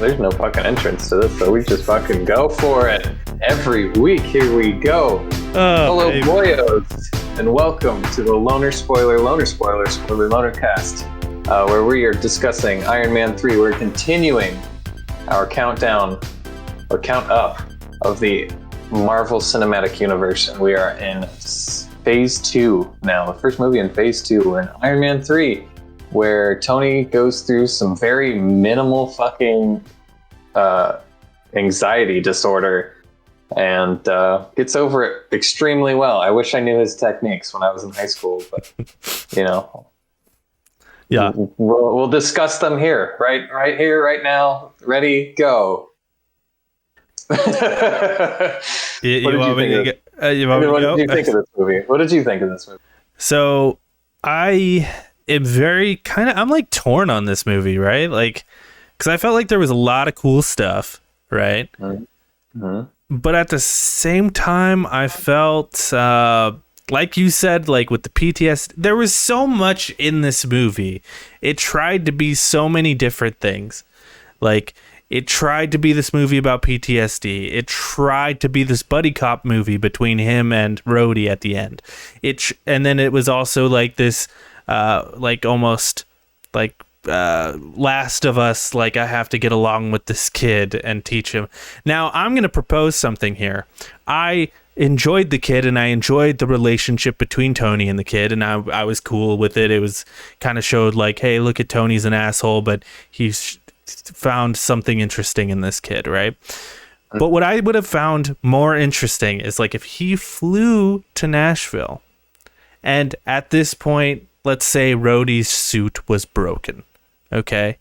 There's no fucking entrance to this, so we just fucking go for it. Every week, here we go. Hello, baby. Boyos, and welcome to the Spoilercast, where we are discussing Iron Man 3. We're continuing our countdown, or count up, of the Marvel Cinematic Universe, and we are in Phase 2 now. The first movie in Phase 2. We're in Iron Man 3, where Tony goes through some very minimal fucking anxiety disorder and gets over it extremely well. I wish I knew his techniques when I was in high school, but you know, yeah, we'll discuss them here, right here, right now. Ready, go. What did you think of this movie? What did you think of this movie? So I am I'm like torn on this movie, right? Like, because I felt like there was a lot of cool stuff, right? Mm-hmm. But at the same time, I felt like you said, like with the PTSD, there was so much in this movie. It tried to be so many different things. Like, it tried to be this movie about PTSD. It tried to be this buddy cop movie between him and Rhodey at the end. And then it was also like this, like almost like Last of Us. Like, I have to get along with this kid and teach him. Now, I'm going to propose something here. I enjoyed the kid and I enjoyed the relationship between Tony and the kid, and I was cool with it. It was kind of showed like, hey, look at Tony's an asshole, but he's found something interesting in this kid, right? But what I would have found more interesting is like if he flew to Nashville and at this point, let's say Rhodey's suit was broken. Okay?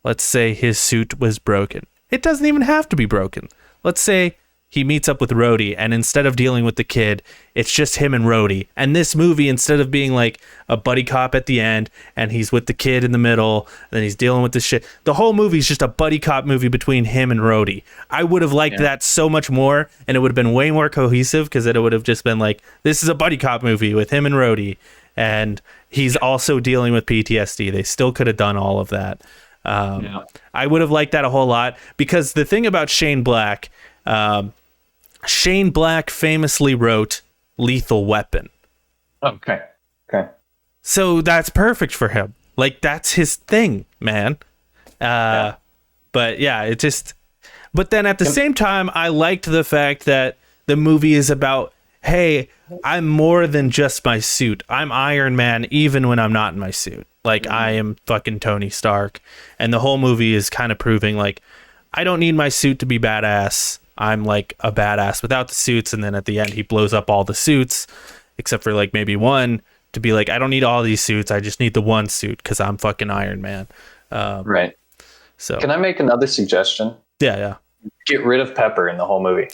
Let's say his suit was broken. It doesn't even have to be broken. Let's say he meets up with Rhodey, and instead of dealing with the kid, it's just him and Rhodey. And this movie, instead of being like a buddy cop at the end, and he's with the kid in the middle, and then he's dealing with this shit, the whole movie is just a buddy cop movie between him and Rhodey. I would have liked that so much more, and it would have been way more cohesive, because it would have just been like, this is a buddy cop movie with him and Rhodey, and he's also dealing with PTSD. They still could have done all of that. I would have liked that a whole lot, because the thing about Shane Black... Shane Black famously wrote Lethal Weapon. Okay. So that's perfect for him. Like, that's his thing, man. But yeah, it just... But then at the same time, I liked the fact that the movie is about, hey, I'm more than just my suit. I'm Iron Man even when I'm not in my suit. Like, I am fucking Tony Stark. And the whole movie is kind of proving, like, I don't need my suit to be badass. I'm like a badass without the suits, and then at the end he blows up all the suits except for like maybe one, to be like, I don't need all these suits, I just need the one suit because I'm fucking Iron Man. Right. So can I make another suggestion? Yeah. Get rid of Pepper in the whole movie.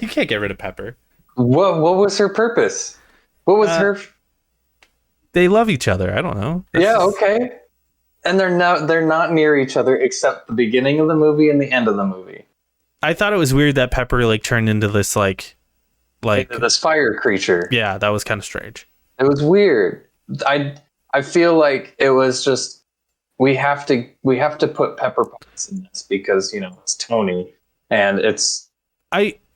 You can't get rid of Pepper. What was her purpose? What was her? They love each other. I don't know. Okay. And they're not near each other except the beginning of the movie and the end of the movie. I thought it was weird that Pepper like turned into this like this fire creature. Yeah, that was kind of strange. It was weird. I feel like it was just we have to put Pepper Potts in this because, you know, it's Tony and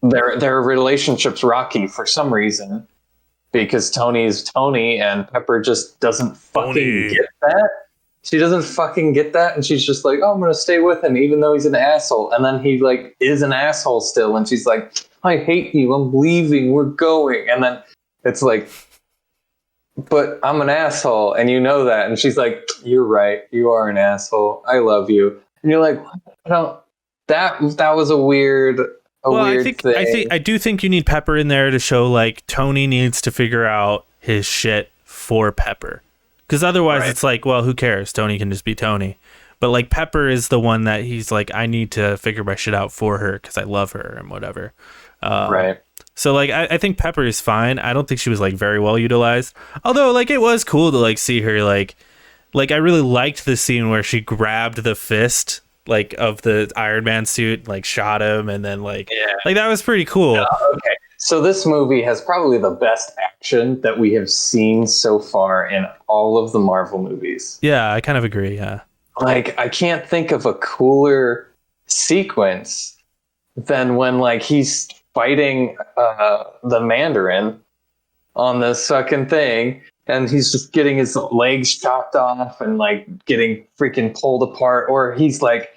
their relationship's rocky for some reason because Tony's Tony and Pepper just doesn't fucking get that. She doesn't fucking get that, and she's just like, oh, I'm going to stay with him, even though he's an asshole. And then he, like, is an asshole still, and she's like, I hate you, I'm leaving, we're going. And then it's like, but I'm an asshole, and you know that. And she's like, you're right, you are an asshole, I love you. And you're like, no, that was a weird thing. I do think you need Pepper in there to show, like, Tony needs to figure out his shit for Pepper. Because otherwise it's like, well, who cares? Tony can just be Tony. But like Pepper is the one that he's like, I need to figure my shit out for her because I love her and whatever. Right. So like, I think Pepper is fine. I don't think she was like very well utilized. Although like it was cool to like see her like I really liked the scene where she grabbed the fist like of the Iron Man suit, like shot him, and then like that was pretty cool. Okay. So this movie has probably the best action that we have seen so far in all of the Marvel movies. Yeah, I kind of agree, yeah. Like, I can't think of a cooler sequence than when like he's fighting the Mandarin on this fucking thing, and he's just getting his legs chopped off and like getting freaking pulled apart, or he's like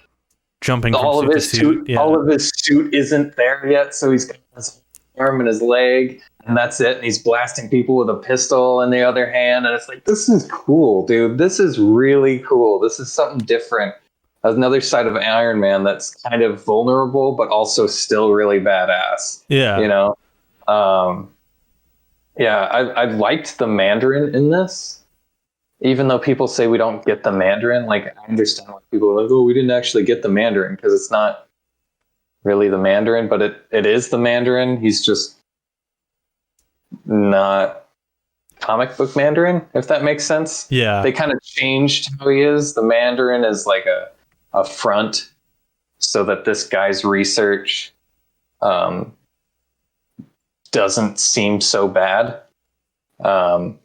jumping from all of his suit. Yeah. All of his suit isn't there yet, so he's got his arm and his leg, and that's it. And he's blasting people with a pistol in the other hand, and it's like, this is cool, dude. This is really cool. This is something different. Another side of Iron Man that's kind of vulnerable, but also still really badass. Yeah, you know. Yeah, I liked the Mandarin in this, even though people say we don't get the Mandarin. Like, I understand why people are like, oh, we didn't actually get the Mandarin, because it's not really the Mandarin, but it is the Mandarin. He's just not comic book Mandarin, if that makes sense. Yeah, they kind of changed how he is. The Mandarin is like a front so that this guy's research doesn't seem so bad. I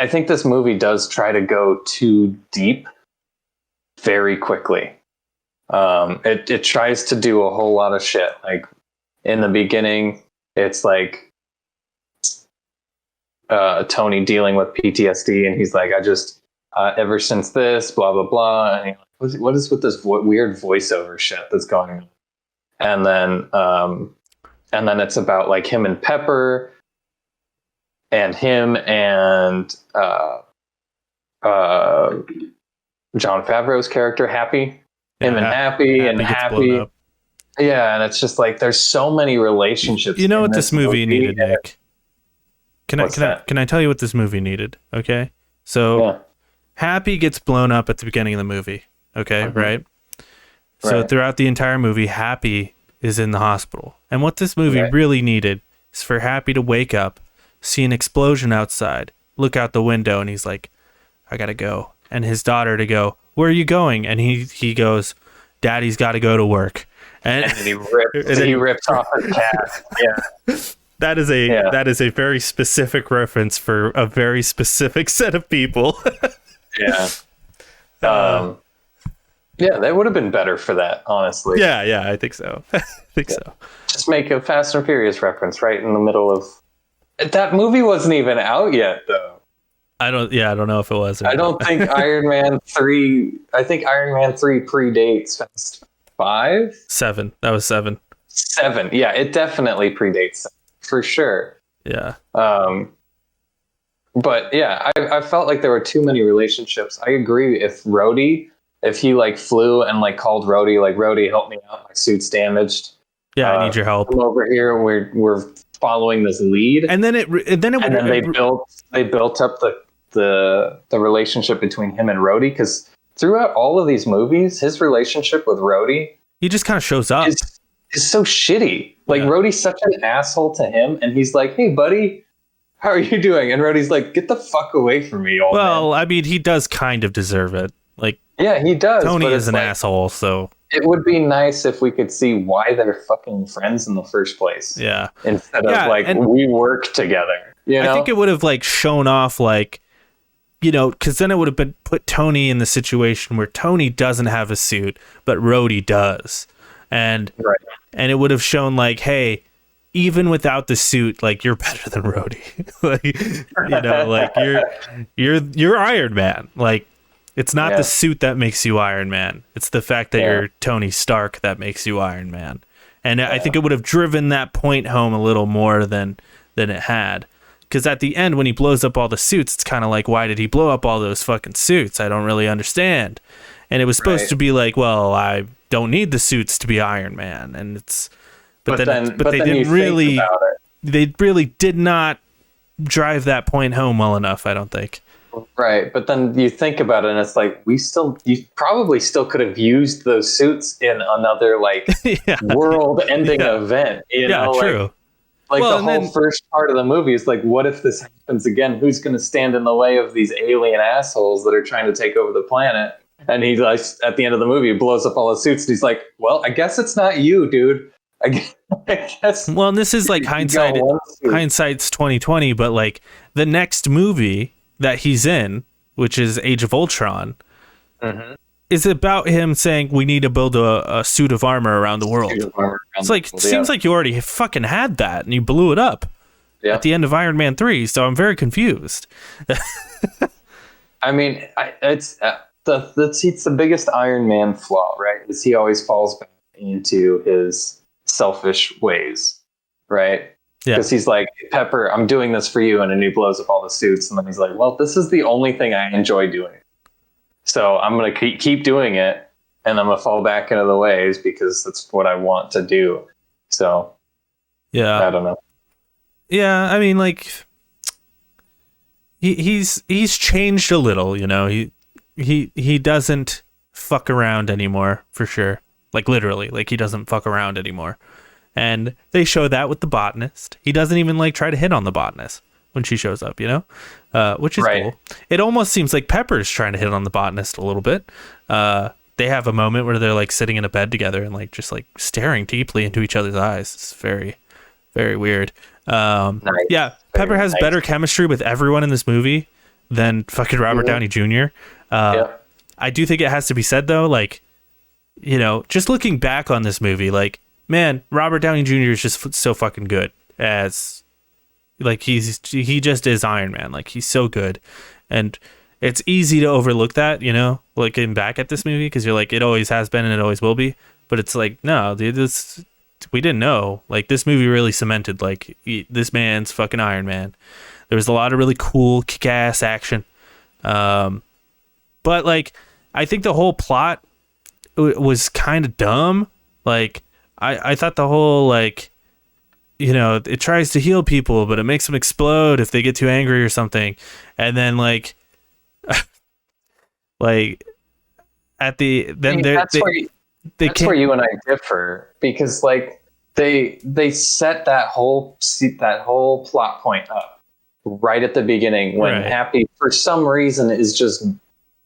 think this movie does try to go too deep very quickly. It tries to do a whole lot of shit. Like, in the beginning, it's like Tony dealing with PTSD, and he's like, I just ever since this, blah blah blah. And what is with this weird voiceover shit that's going on? And then it's about like him and Pepper, and him and John Favreau's character, Happy. Him and Happy and Happy. Yeah, and it's just like there's so many relationships. You know what this movie needed, Nick? Can I tell you what this movie needed? Okay, so Happy gets blown up at the beginning of the movie. Okay, right? So throughout the entire movie, Happy is in the hospital. And what this movie really needed is for Happy to wake up, see an explosion outside, look out the window, and he's like, I gotta go. And his daughter to go, where are you going? And he goes, Daddy's got to go to work. And then he rips off his cat. Yeah. That is a very specific reference for a very specific set of people. Yeah. Yeah, that would have been better for that, honestly. Yeah, I think so. So. Just make a Fast and Furious reference right in the middle of... That movie wasn't even out yet, though. I don't know if it was. I don't think Iron Man 3... I think Iron Man 3 predates Fast 5? 7. That was 7. 7. Yeah, it definitely predates 7, for sure. Yeah. But yeah, I felt like there were too many relationships. I agree. If he like flew and like called Rhodey, like, Rhodey, help me out, my suit's damaged. Yeah, I need your help. Come over here. We're following this lead. And then they built up the relationship between him and Rhodey, because throughout all of these movies, his relationship with Rhodey, he just kind of shows up. Is so shitty. Like, Rhodey's such an asshole to him, and he's like, hey buddy, how are you doing? And Rhodey's like, get the fuck away from me, old man. Well, I mean, he does kind of deserve it. Like, yeah, he does. Tony is an asshole, so it would be nice if we could see why they're fucking friends in the first place. Yeah. Instead of like, we work together. You know? I think it would have like shown off, like, you know, because then it would have been put Tony in the situation where Tony doesn't have a suit, but Rhodey does. And it would have shown like, hey, even without the suit, like, you're better than Rhodey. Like, you know, like you're Iron Man. Like, it's not the suit that makes you Iron Man. It's the fact that you're Tony Stark that makes you Iron Man. And I think it would have driven that point home a little more than it had. Because at the end, when he blows up all the suits, it's kind of like, why did he blow up all those fucking suits? I don't really understand. And it was supposed to be like, well, I don't need the suits to be Iron Man. And it's... But they didn't really... They really did not drive that point home well enough, I don't think. Right, but then you think about it, and it's like, you probably still could have used those suits in another like world-ending event. You know, true. Like the whole first part of the movie is like, what if this happens again? Who's going to stand in the way of these alien assholes that are trying to take over the planet? And he, like, at the end of the movie, he blows up all his suits, and he's like, well, I guess it's not you, dude. I guess. Well, and this is like hindsight's 2020, but like the next movie that he's in, which is Age of Ultron, is about him saying we need to build a suit of armor around the world. It's like, seems like you already fucking had that and you blew it up at the end of Iron Man 3. So I'm very confused. I mean, it's the biggest Iron Man flaw, right? Is he always falls back into his selfish ways, right? Yeah. Because he's like, Pepper, I'm doing this for you, and then he blows up all the suits, and then he's like, well, this is the only thing I enjoy doing. So I'm going to keep doing it, and I'm going to fall back into the ways because that's what I want to do. So, yeah, I don't know. Yeah, I mean, like, he's changed a little, you know. He doesn't fuck around anymore, for sure. Like, literally, like, he doesn't fuck around anymore. And they show that with the botanist. He doesn't even, like, try to hit on the botanist when she shows up, you know? Which is cool. It almost seems like Pepper's trying to hit on the botanist a little bit. They have a moment where they're, like, sitting in a bed together and, like, just, like, staring deeply into each other's eyes. It's very, very weird. Nice. Yeah, Pepper has better chemistry with everyone in this movie than fucking Robert Downey Jr. I do think it has to be said, though, like, you know, just looking back on this movie, like, man, Robert Downey Jr. is just so fucking good as, like, he just is Iron Man. Like, he's so good. And it's easy to overlook that, you know, looking back at this movie, because you're like, it always has been and it always will be. But it's like, no, dude, we didn't know. Like, this movie really cemented, like, this man's fucking Iron Man. There was a lot of really cool, kick-ass action. But, like, I think the whole plot was kind of dumb. Like, I thought the whole, like, you know, it tries to heal people, but it makes them explode if they get too angry or something. And then, like, like, at the, then that's where you and I differ, because, like, they set that whole plot point up right at the beginning when Happy, for some reason, is just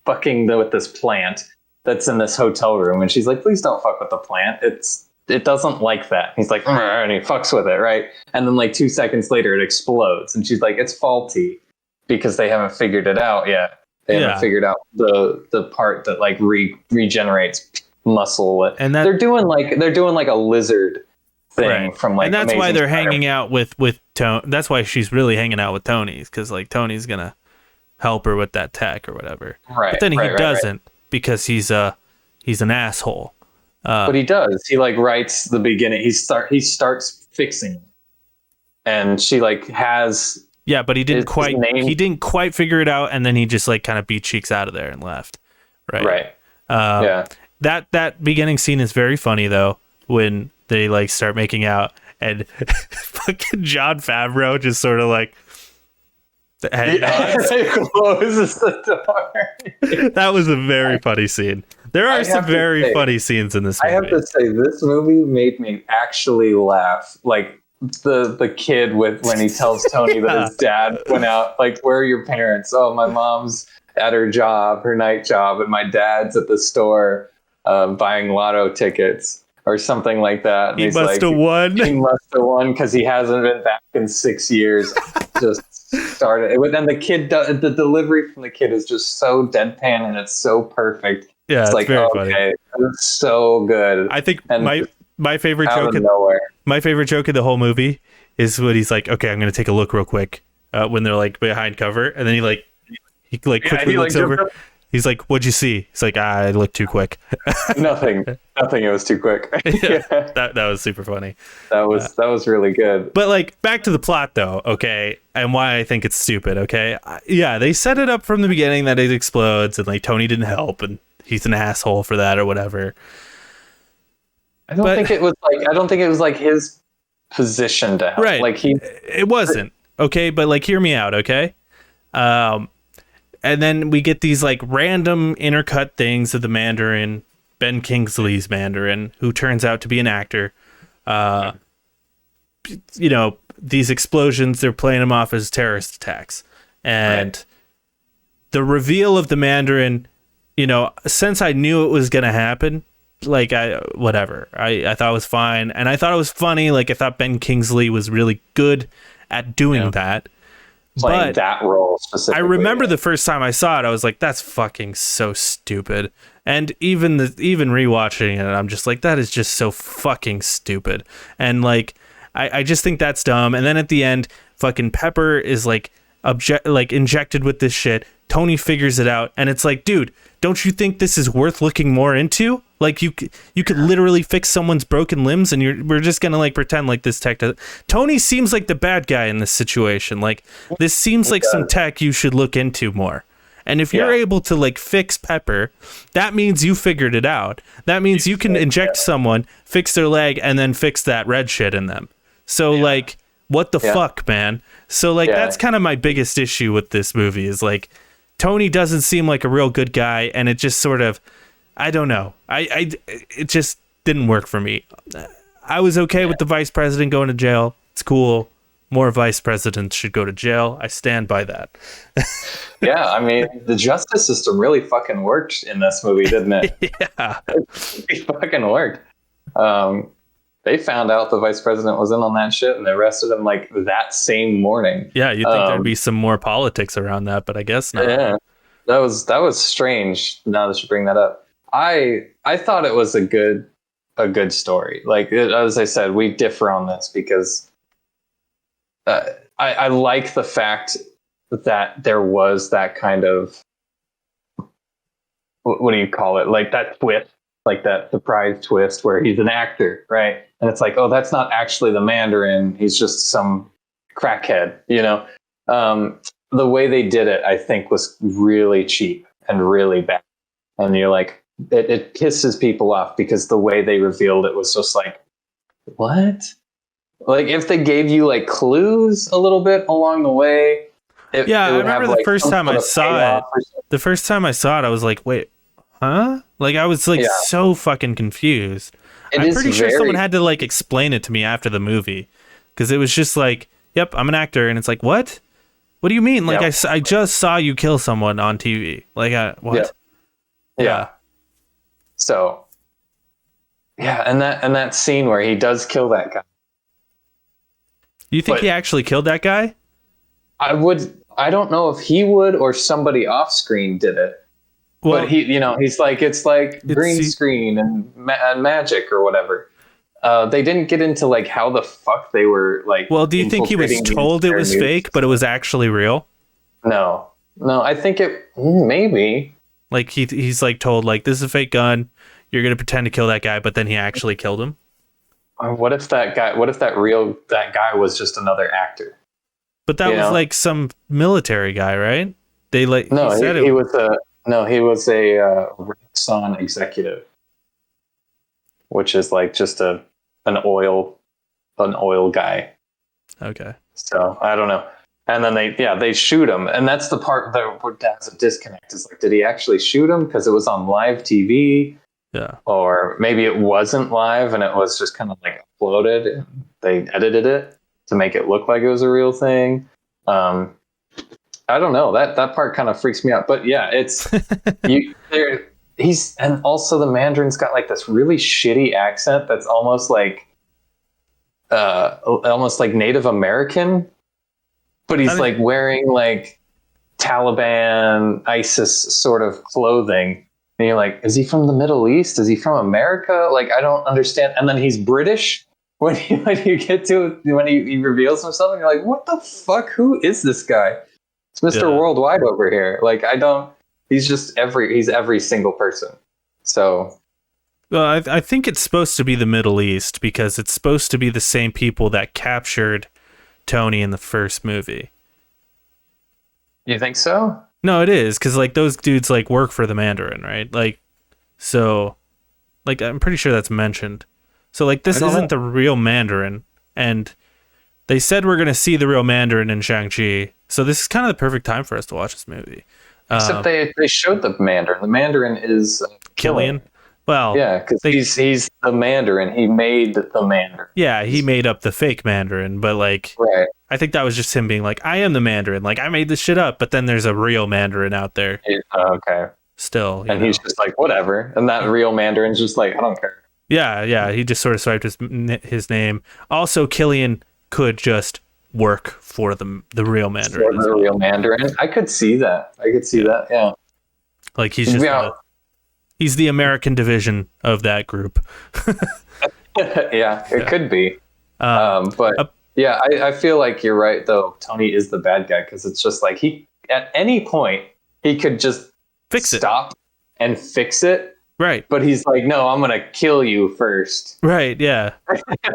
fucking with this plant that's in this hotel room, and she's like, please don't fuck with the plant. It doesn't like that. He's like, and he fucks with it, right? And then, like, 2 seconds later, it explodes, and she's like, it's faulty because they haven't figured it out yet. They haven't figured out the part that, like, regenerates muscle, and they're doing like a lizard thing from, like, and that's Amazing why they're Spider-Man. hanging out with Tony. That's why she's really hanging out with Tony's, because, like, Tony's gonna help her with that tech or whatever. Right. But then he doesn't because he's an asshole. But he does. He, like, writes the beginning. He starts fixing it, and she, like, has. Yeah, but he didn't quite figure it out, and then he just, like, kind of beat cheeks out of there and left. Right. Yeah. That beginning scene is very funny, though, when they, like, start making out, and fucking Jon Favreau just sort of, like, closes the door. That was a very funny scene. There are some very funny scenes in this movie. I have to say, this movie made me actually laugh. Like, the kid when he tells Tony that his dad went out, like, where are your parents? Oh, my mom's at her night job, and my dad's at the store buying lotto tickets or something like that. And he must have won. He must have won because he hasn't been back in 6 years. Just started. And the delivery from the kid is just so deadpan, and it's so perfect. Yeah, it's like, very funny. funny. It's so good. I think my favorite joke in the whole movie is when he's like, okay, I'm going to take a look real quick when they're, like, behind cover, and then he quickly looks over. He's like, what'd you see? He's like, I looked too quick. Nothing. It was too quick. That was super funny. That was really good. But, like, back to the plot, though, okay, and why I think it's stupid, okay? Yeah, they set it up from the beginning that it explodes, and, like, Tony didn't help, and he's an asshole for that or whatever. I don't think it was like his position to help. Right. Like, it wasn't. Okay, but, like, hear me out, okay? And then we get these, like, random intercut things of the Mandarin, Ben Kingsley's Mandarin, who turns out to be an actor. You know, these explosions, they're playing them off as terrorist attacks. And the reveal of the Mandarin, you know, since I knew it was going to happen, like, I thought it was fine. And I thought it was funny. Like, I thought Ben Kingsley was really good at doing that. Playing but that role specifically. I remember the first time I saw it, I was like, that's fucking so stupid. And even rewatching it, I'm just like, that is just so fucking stupid. And like, I just think that's dumb. And then at the end, fucking Pepper is like injected with this shit. Tony figures it out, and it's like, dude, don't you think this is worth looking more into? Like, you could literally fix someone's broken limbs, and we're just gonna like pretend like this tech does. Tony seems like the bad guy in this situation. Like, this seems like some tech you should look into more. And if you're able to like fix Pepper, that means you figured it out. That means you can inject someone, fix their leg, and then fix that red shit in them. So like, what the fuck, man? So like, that's kind of my biggest issue with this movie is like, Tony doesn't seem like a real good guy, and it just sort of, I don't know. It just didn't work for me. I was okay with the vice president going to jail. It's cool. More vice presidents should go to jail. I stand by that. Yeah, I mean, the justice system really fucking worked in this movie, didn't it? Yeah. It fucking worked. They found out the vice president was in on that shit, and they arrested him like that same morning. Yeah, you'd think there'd be some more politics around that, but I guess not. Yeah, that was strange. Now that you bring that up, I thought it was a good story. Like, as I said, we differ on this because I like the fact that there was that kind of, what do you call it? Like that twist, like that surprise twist where he's an actor, right? And it's like, oh, that's not actually the Mandarin. He's just some crackhead, you know? The way they did it, I think, was really cheap and really bad. And you're like, it pisses people off because the way they revealed it was just like, what? Like, if they gave you like clues a little bit along the way. I remember the first time I saw it. The first time I saw it, I was like, wait, huh? Like, I was like so fucking confused. I'm pretty sure someone had to like explain it to me after the movie, because it was just like, yep, I'm an actor, and it's like, what do you mean? Like, I just saw you kill someone on TV. Like, what? Yeah. So, and that scene where he does kill that guy. You think he actually killed that guy? I don't know if he would or somebody off screen did it. Well, but he's like, it's like green screen and magic or whatever. They didn't get into like how the fuck they were like. Well, do you think he was told it was fake, but it was actually real? No, I think it maybe. Like he's like told like, this is a fake gun. You're gonna pretend to kill that guy, but then he actually killed him. What if that guy was just another actor? But that was like some military guy, right? They like he was a Rexon executive, which is like just an oil guy. Okay. So I don't know. And then they shoot him, and that's the part that has a disconnect. Is like, did he actually shoot him because it was on live TV? Yeah. Or maybe it wasn't live and it was just kind of like uploaded. And they edited it to make it look like it was a real thing. I don't know. That part kind of freaks me out. But yeah, it's and also the Mandarin's got like this really shitty accent that's almost like Native American, but he's like wearing like Taliban, ISIS sort of clothing. And you're like, is he from the Middle East? Is he from America? Like, I don't understand. And then he's British when you get to when he reveals himself, and you're like, what the fuck? Who is this guy? It's Mr. Worldwide over here. Like, he's every single person. So, well, I think it's supposed to be the Middle East because it's supposed to be the same people that captured Tony in the first movie. You think so? No, it is, because like those dudes like work for the Mandarin, right? Like, so, like I'm pretty sure that's mentioned. So like this isn't the real Mandarin, and they said we're gonna see the real Mandarin in Shang-Chi. So this is kind of the perfect time for us to watch this movie. Except they showed the Mandarin. The Mandarin is Killian. Well, yeah, because he's the Mandarin. He made the Mandarin. Yeah, he made up the fake Mandarin, but like, right. I think that was just him being like, I am the Mandarin. Like, I made this shit up, but then there's a real Mandarin out there. Okay. Still. And he's just like, whatever. And that real Mandarin's just like, I don't care. Yeah. He just sort of swiped his name. Also, Killian could just work for the real Mandarin. For the real Mandarin. I could see that. Yeah. Like, he's just He's the American division of that group. Yeah, it could be. But yeah, I feel like you're right, though. Tony is the bad guy because it's just like he, at any point, he could just stop and fix it. Right. But he's like, no, I'm going to kill you first. Right. Yeah.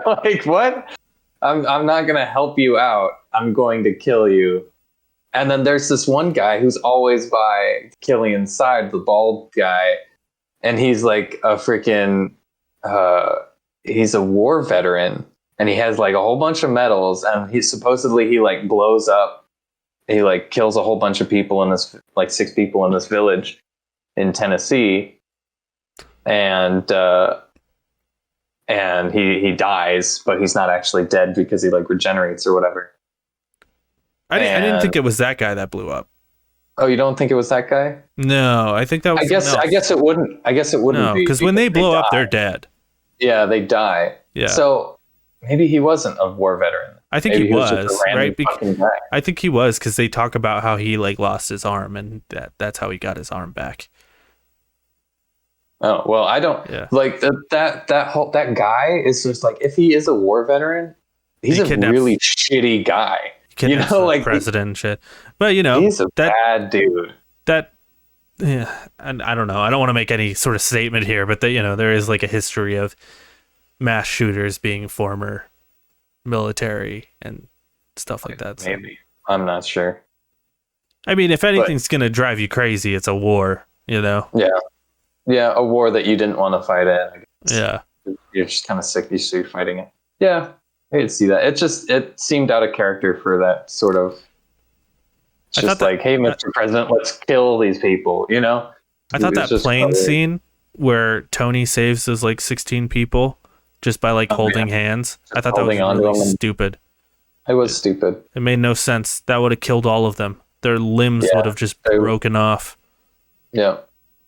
Like, what? I'm not going to help you out. I'm going to kill you. And then there's this one guy who's always by Killian's side, the bald guy. And he's like a freaking, he's a war veteran. And he has like a whole bunch of medals. And he like blows up. He like kills a whole bunch of people in this, like 6 people in this village in Tennessee. And he dies, but he's not actually dead because he like regenerates or whatever. I didn't think it was that guy that blew up. Oh, you don't think it was that guy? No, I think that was. I guess it wouldn't. No, because when they blow up, they're dead. Yeah, they die. Yeah. So maybe he wasn't a war veteran. I think he was right. I think he was because they talk about how he like lost his arm and that's how he got his arm back. Oh well, I don't like that guy is just like, if he is a war veteran, he's a really shitty guy. You know, like president shit. But you know, he's a bad dude. And I don't know. I don't want to make any sort of statement here, but there is like a history of mass shooters being former military and stuff like that. So. Maybe. I'm not sure. I mean, if anything's gonna drive you crazy, it's a war. You know. Yeah. Yeah, a war that you didn't want to fight in. I guess. Yeah. You're just kind of sick you see fighting it. Yeah, I could see that. It seemed out of character for that sort of. It's just like, hey, Mr. President, let's kill these people, you know? I thought that plane scene where Tony saves those like 16 people just by like holding hands. I thought that was really stupid. It was stupid. It made no sense. That would have killed all of them. Their limbs would have just broken off. Yeah.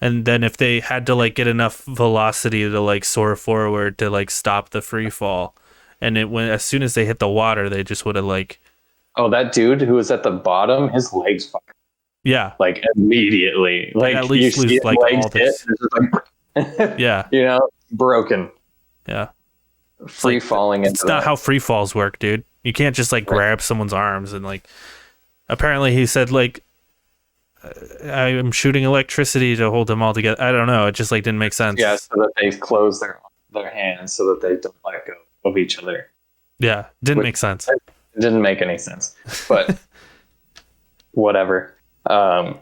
And then if they had to like get enough velocity to like soar forward to like stop the free fall, and as soon as they hit the water, they just would have like. Oh, that dude who was at the bottom, his legs fucking. Yeah. Like immediately, like at least you see like legs all this. hit, yeah. You know, broken. Yeah. Free falling into. It's not how free falls work, dude. You can't just like grab someone's arms and like. Apparently, he said like. I'm shooting electricity to hold them all together. I don't know. It just like didn't make sense. Yeah, so that they close their hands so that they don't let go of each other. Yeah, didn't make sense. It didn't make any sense, but whatever. Yeah.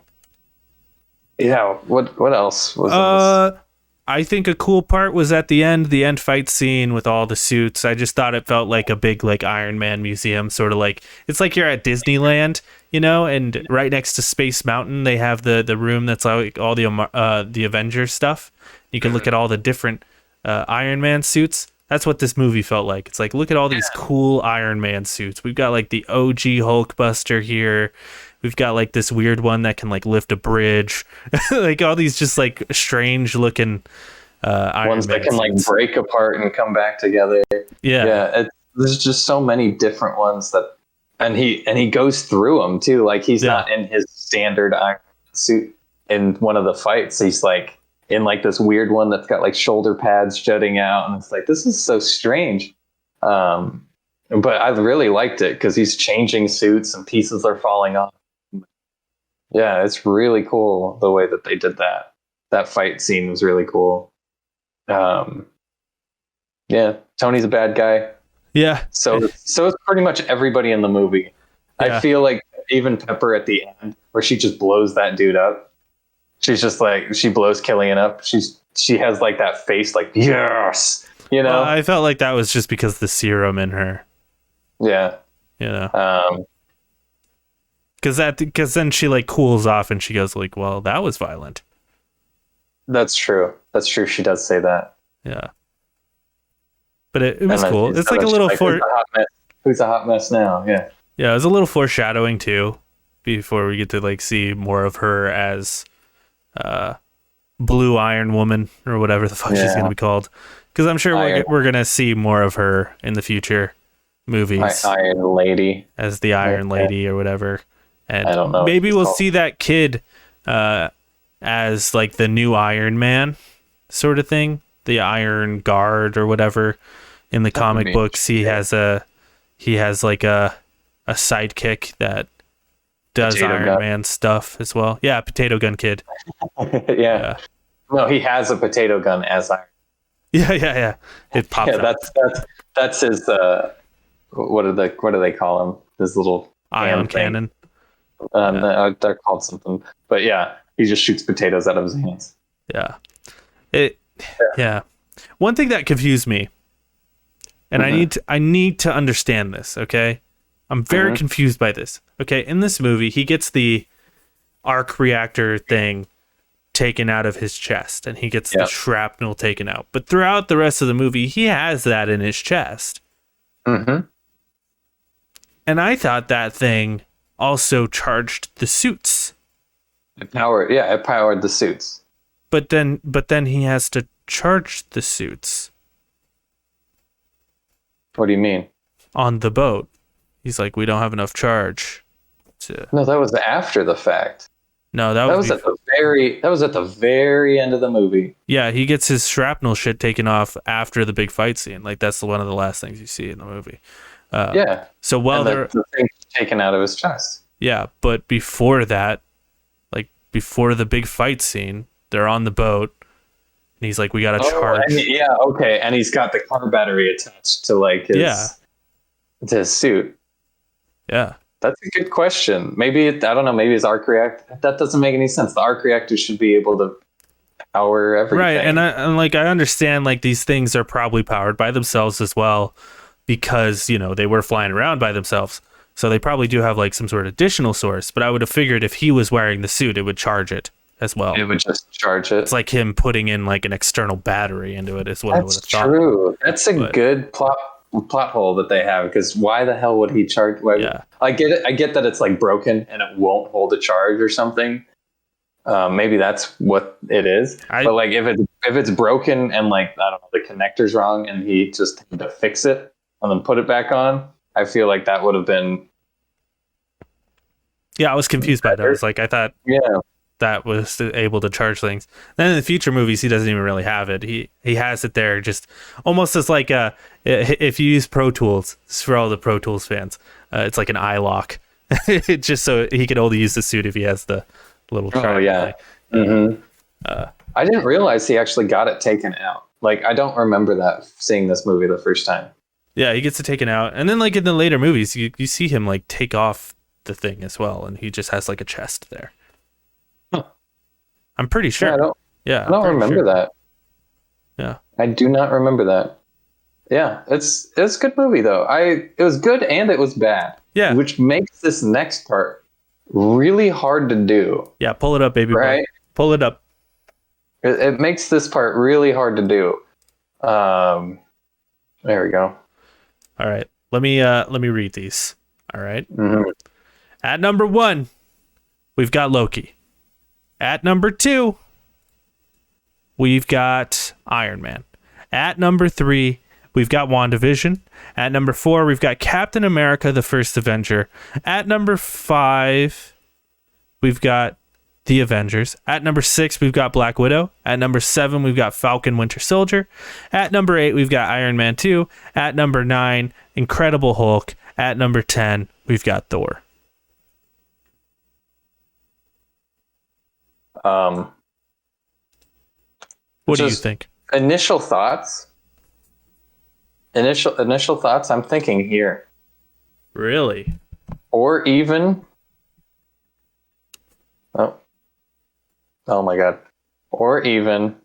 What else was? I think a cool part was at the end fight scene with all the suits. I just thought it felt like a big like Iron Man museum, sort of like it's like you're at Disneyland, you know, and right next to Space Mountain they have the room that's like all the Avengers stuff. You can look at all the different Iron Man suits. That's what this movie felt like. It's like, look at all these cool Iron Man suits. We've got like the OG Hulkbuster here. We've got like this weird one that can like lift a bridge. Like all these just like strange looking Iron ones Man that can suits. like break apart and come back together. Yeah. There's just so many different ones that, and he goes through them too. Like he's not in his standard Iron Man suit in one of the fights. He's like in like this weird one that's got like shoulder pads jutting out, and it's like, this is so strange. But I really liked it because he's changing suits and pieces are falling off. Yeah, it's really cool the way that they did that. That fight scene was really cool. Yeah, Tony's a bad guy. Yeah. So it's pretty much everybody in the movie. Yeah. I feel like even Pepper at the end, where she just blows that dude up. She's just like, she blows Killian up. She has like that face, like, yes, you know. I felt like that was just because the serum in her. Yeah. You know. Because then she like cools off and she goes like, well, that was violent. That's true. She does say that. Yeah. But it was cool. It's like a little who's a hot mess now? Yeah. Yeah, it was a little foreshadowing too, before we get to like see more of her as Blue Iron Woman or whatever the fuck she's gonna be called. Because I'm sure we're gonna see more of her in the future movies. Iron Lady. As the Iron Lady or whatever. And I don't know. Maybe we'll see that kid as like the new Iron Man sort of thing, the Iron Guard or whatever. In the comic books, he has like a sidekick that does Potato Iron gun. Man stuff as well. Yeah, Potato Gun Kid. Yeah. No, he has a potato gun as Iron. Yeah. It pops out. That's his. What do they call him? His little Ion cannon. They're called something. But yeah, he just shoots potatoes out of his hands. Yeah. Yeah. One thing that confused me, and I need to understand this, okay? I'm very confused by this. Okay, in this movie, he gets the arc reactor thing taken out of his chest, and he gets the shrapnel taken out. But throughout the rest of the movie, he has that in his chest. Mm-hmm. And I thought that thing also charged the suits. It powered the suits. But then he has to charge the suits. What do you mean? On the boat. He's like, we don't have enough charge. No, that was after the fact. No, that was at the very end of the movie. Yeah, he gets his shrapnel shit taken off after the big fight scene. Like, that's one of the last things you see in the movie. So the thing taken out of his chest. Yeah, but before that, like before the big fight scene, they're on the boat, and he's like, "We gotta charge." And he's got the car battery attached to like his to his suit. Yeah. That's a good question. Maybe, I don't know, maybe his arc reactor. That doesn't make any sense. The arc reactor should be able to power everything. Right, and I understand like these things are probably powered by themselves as well because, you know, they were flying around by themselves. So they probably do have like some sort of additional source, but I would have figured if he was wearing the suit, it would charge it as well. It would just charge it. It's like him putting in like an external battery into it is what I would have thought. That's true. That's a good plot hole that they have, because why the hell would he charge? I get it. I get that it's like broken and it won't hold a charge or something. Maybe that's what it is. But like if it's broken and like, I don't know, the connector's wrong and he just had to fix it and then put it back on, I feel like that would have been. Yeah, I was confused by that. I was like, I thought that was able to charge things. Then in the future movies, he doesn't even really have it. He has it there just almost as like if you use Pro Tools, this is for all the Pro Tools fans, it's like an eye lock. Just so he can only use the suit if he has the little triangle. Oh yeah. Mm-hmm. I didn't realize he actually got it taken out. Like, I don't remember that, seeing this movie the first time. Yeah, he gets it taken out, and then like in the later movies, you see him like take off the thing as well, and he just has like a chest there. Huh. I'm pretty sure. I don't remember that. Yeah, I do not remember that. Yeah, it's a good movie though. It was good and it was bad. Yeah, which makes this next part really hard to do. Yeah, pull it up, baby. Right, boy. Pull it up. It makes this part really hard to do. There we go. All right, let me read these. All right. Mm-hmm. At number 1, we've got Loki. At number 2, we've got Iron Man. At number 3, we've got WandaVision. At number 4, we've got Captain America: The First Avenger. At number 5, we've got The Avengers. At number 6, we've got Black Widow. At number 7, we've got Falcon Winter Soldier. At number 8, we've got Iron Man 2. At number 9, Incredible Hulk. At number 10, we've got Thor. What do you think? Initial thoughts, I'm thinking here. Really? Or even... Oh my God. Or even...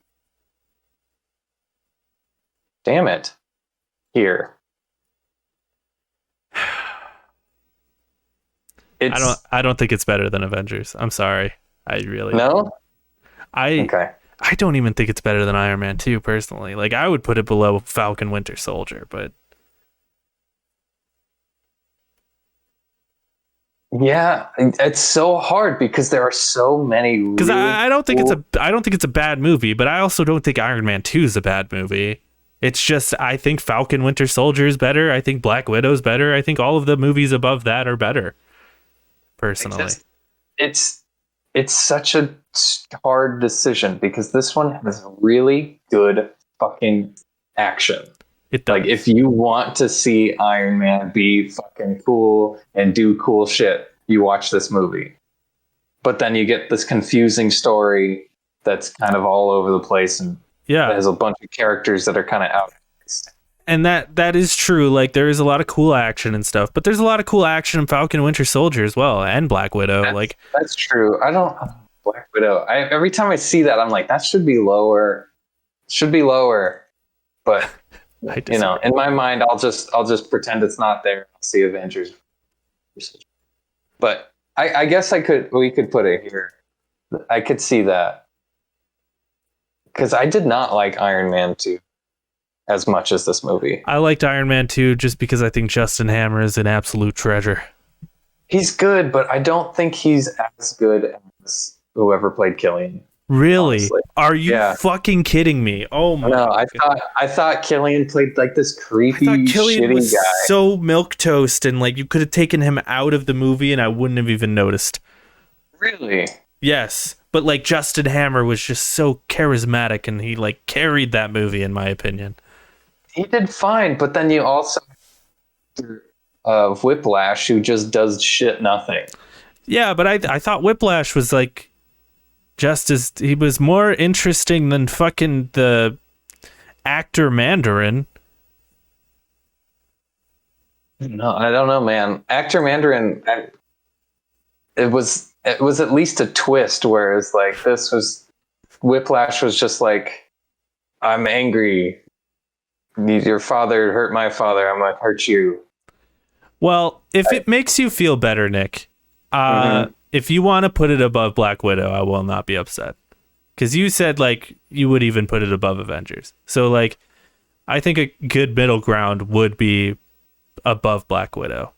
Damn it. Here. I don't think it's better than Avengers. I'm sorry. I really No? Okay. I don't even think it's better than Iron Man 2 personally. Like, I would put it below Falcon Winter Soldier, but yeah, it's so hard because there are so many. Because I don't think it's a bad movie, but I also don't think Iron Man 2 is a bad movie. It's just, I think Falcon Winter Soldier is better. I think Black Widow's better. I think all of the movies above that are better. Personally, it's such a hard decision because this one has really good fucking action. It does. Like, if you want to see Iron Man be fucking cool and do cool shit, you watch this movie. But then you get this confusing story that's kind of all over the place, and yeah, it has a bunch of characters that are kind of out. And that is true. Like, there is a lot of cool action and stuff, but there's a lot of cool action in Falcon and Winter Soldier as well, and Black Widow. That's true. I don't Black Widow. Every time I see that, I'm like, that should be lower. Should be lower. But you know, in my mind, I'll just pretend it's not there. I'll see Avengers. But I guess we could put it here. I could see that. Because I did not like Iron Man 2 as much as this movie. I liked Iron Man 2 just because I think Justin Hammer is an absolute treasure. He's good, but I don't think he's as good as whoever played Killian. Really? Honestly. Are you fucking kidding me? Oh my god. No, I thought Killian played like this creepy, shitty was guy. So milquetoast, and like you could have taken him out of the movie and I wouldn't have even noticed. Really? Yes. But like Justin Hammer was just so charismatic, and he like carried that movie in my opinion. He did fine, but then you also Whiplash, who just does shit nothing. Yeah, but I thought Whiplash was like he was more interesting than fucking the actor Mandarin. No, I don't know, man. Actor Mandarin, it was at least a twist, whereas like Whiplash was just like, I'm angry. Your father hurt my father. I'm gonna hurt you. Well, if it makes you feel better, Nick, if you want to put it above Black Widow, I will not be upset. Because you said like you would even put it above Avengers. So like, I think a good middle ground would be above Black Widow.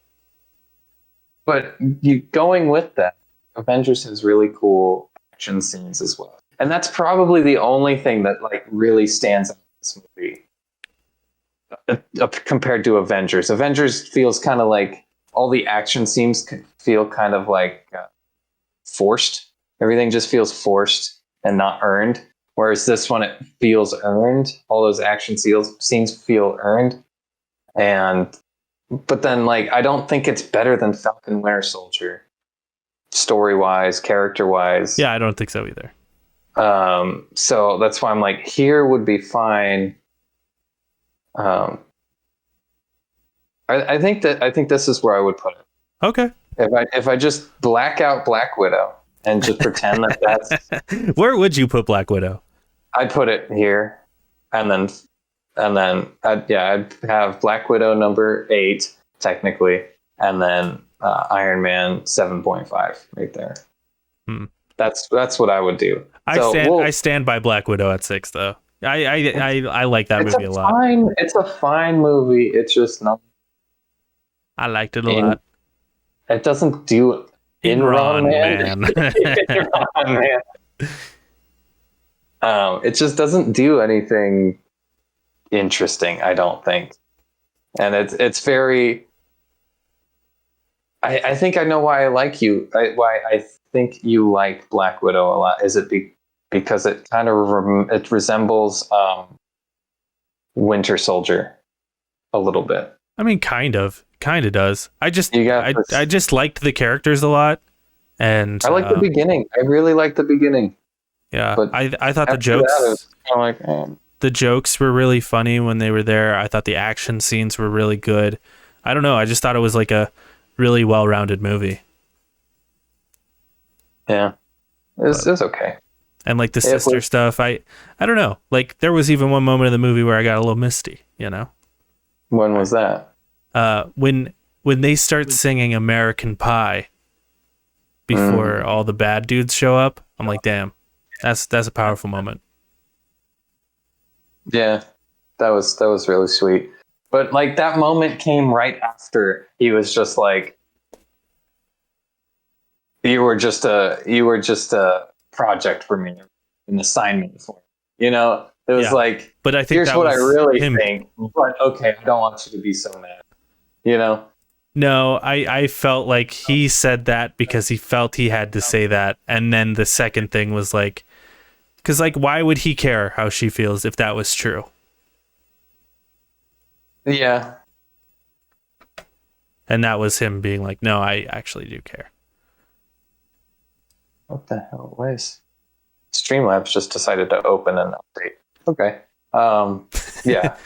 But you going with that, Avengers has really cool action scenes as well, and that's probably the only thing that like really stands out in this movie. Compared to Avengers. Avengers feels kind of like all the action scenes feel kind of like forced. Everything just feels forced and not earned. Whereas this one, it feels earned. All those action scenes feel earned. But then like, I don't think it's better than Falcon Winter Soldier. Story-wise, character-wise. Yeah, I don't think so either. So that's why I'm like, here would be fine. I think this is where I would put it. Okay. If I just black out Black Widow and just pretend that's where would you put Black Widow? I'd put it here, and then I'd have Black Widow number 8 technically, and then Iron Man 7.5 right there. That's what I would do. I stand by Black Widow at 6 though. I like that movie a lot. It's a fine movie. It's just not. I liked it a lot. It doesn't do Enron Man. Enron Man. It just doesn't do anything interesting, I don't think. And it's very. I think I know why I like you. Why I think you like Black Widow a lot. Is it because it kind of it resembles Winter Soldier a little bit. I mean, kind of does. I just liked the characters a lot, and I like the beginning. I really like the beginning. Yeah, but I thought the jokes. The jokes were really funny when they were there. I thought the action scenes were really good. I don't know. I just thought it was like a really well-rounded movie. Yeah, it was okay. And like the sister stuff, I don't know. Like there was even one moment in the movie where I got a little misty, you know? When was that? When they start singing American Pie before all the bad dudes show up, I'm like, damn, that's a powerful moment. Yeah, that was really sweet. But like that moment came right after he was just like, you were just a project for me, an assignment for me. You know, it was like, but I think here's that what was I really him. think. But okay, I don't want you to be so mad. You know, No, I felt like he said that because he felt he had to say that. And then the second thing was like, because like, why would he care how she feels if that was true? Yeah. And that was him being like, no, I actually do care. What the hell was? Streamlabs just decided to open an update. Okay. Yeah.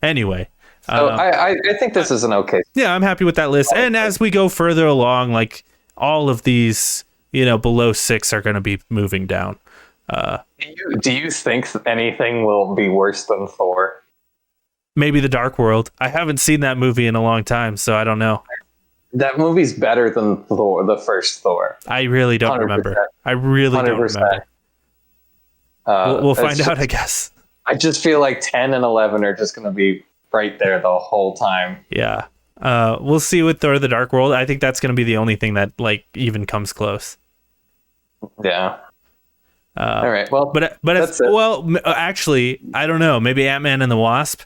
Anyway. So I think this is an okay. Yeah, I'm happy with that list. And as we go further along, like all of these, below 6 are going to be moving down. Do you think anything will be worse than Thor? Maybe The Dark World. I haven't seen that movie in a long time, so I don't know. That movie's better than Thor, the first Thor. I really don't 100%. Remember. I really 100%. Don't remember. We'll find out, I guess. I just feel like 10 and 11 are just going to be right there the whole time. Yeah. We'll see with Thor: The Dark World. I think that's going to be the only thing that like even comes close. Yeah. All right. Well, actually, I don't know. Maybe Ant-Man and the Wasp.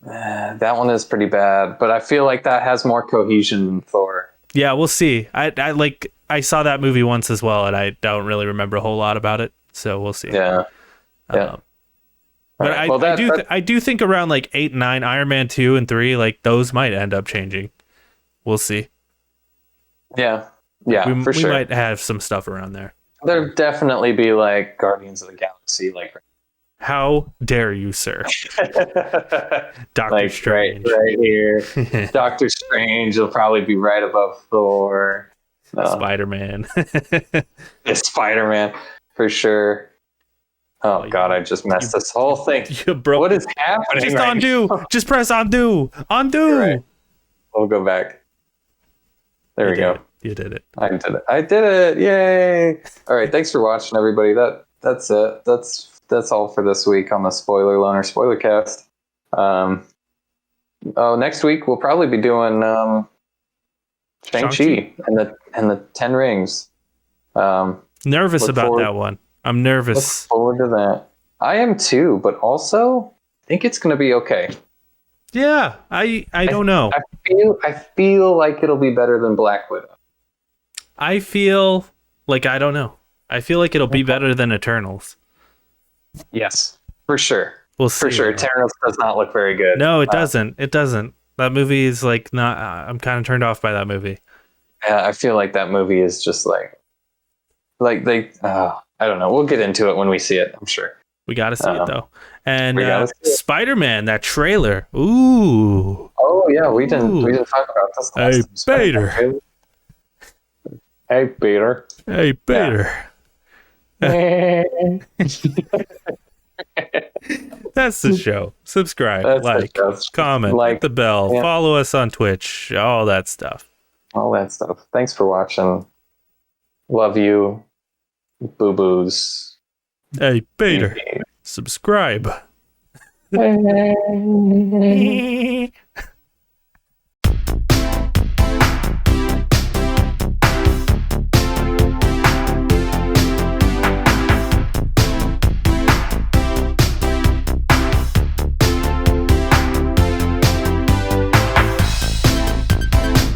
That one is pretty bad, but I feel like that has more cohesion than Thor. Yeah, we'll see. I saw that movie once as well, and I don't really remember a whole lot about it. So we'll see. Yeah. Yeah. But right. I do think around like 8 and 9, Iron Man 2 and 3, like those might end up changing. We'll see. Yeah. Yeah, we sure. We might have some stuff around there. There'll definitely be like Guardians of the Galaxy, like. How dare you, sir? Doctor Strange. Right here. Doctor Strange will probably be right above Thor. Spider-Man. Spider-Man, for sure. Oh, God, I just messed this whole thing. What is happening? Just undo. Just press undo. Undo. Right. We'll go back. There we go. You did it. I did it. Yay. All right. Thanks for watching, everybody. That's it. That's all for this week on the Spoiler Loner Spoilercast. Next week we'll probably be doing Shang-Chi and the 10 Rings. Nervous about that one. I'm nervous. Look forward to that. I am too, but also I think it's going to be okay. Yeah, I don't know. I feel like it'll be better than Black Widow. I feel like I don't know. I feel like it'll be better than Eternals. Yes, for sure. We'll see. For sure. Eternals does not look very good. No, it doesn't. It doesn't. That movie is like not. I'm kind of turned off by that movie. Yeah, I feel like that movie is just like they. I don't know. We'll get into it when we see it. I'm sure. We got to see it though. And Spider-Man, that trailer. Ooh. Oh yeah, we didn't talk about this. Hey, Peter. Hey, Peter. Hey, Peter. Yeah. That's the show. Subscribe, comment, hit the bell, follow us on Twitch, all that stuff. Thanks for watching. Love you. Boo-boos. Hey, Peter. Subscribe.